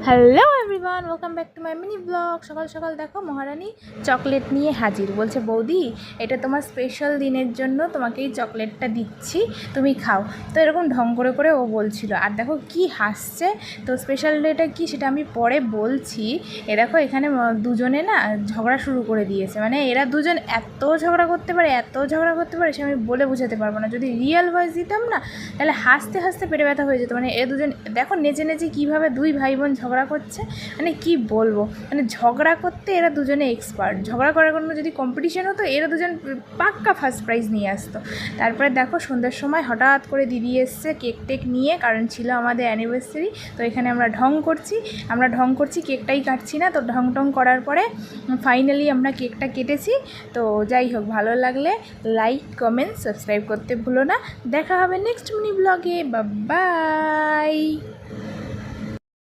Hello everyone, welcome back to my mini blog. সকাল সকাল দেখো মহারানী চকলেট নিয়ে হাজির। বলছে বৌদি এটা তোমার স্পেশাল দিনের জন্য তোমাকে এই চকলেটটা দিচ্ছি, তুমি খাও। তো এরকম ঢং করে করে ও বলছিল, আর দেখো কি হাসছে। তো স্পেশাল ডেটা কি সেটা আমি পরে বলছি। দেখো এখানে দুজনে না ঝগড়া শুরু করে দিয়েছে, মানে এরা দুজন এত ঝগড়া করতে পারে সে আমি বলে বোঝাতে পারবো না। যদি রিয়েল ভয়েস দিতাম না তাহলে হাসতে হাসতে পেটে ব্যথা হয়ে যেত। মানে এ দুজন দেখো নেচে নেচে কীভাবে দুই ভাই বোন ঝগড়া করছে, মানে কি বলবো, মানে ঝগড়া করতে এরা দুজনে এক্সপার্ট। ঝগড়া করার কোনো যদি কম্পিটিশন হতো এরা দুজন পাক্কা ফার্স্ট প্রাইজ নিয়ে আসতো। তারপরে দেখো সন্ধ্যার সময় হঠাৎ করে দিদি এসছে কেক টেক নিয়ে, কারণ ছিল আমাদের অ্যানিভার্সারি। তো এখানে আমরা ঢং করছি, কেকটাই কাটছি না। তো ঢং টং করার পরে ফাইনালি আমরা কেকটা কেটেছি। তো যাই হোক, ভালো লাগলে লাইক কমেন্ট সাবস্ক্রাইব করতে ভুলো না। দেখা হবে নেক্সট মিনি ব্লগে। বাই।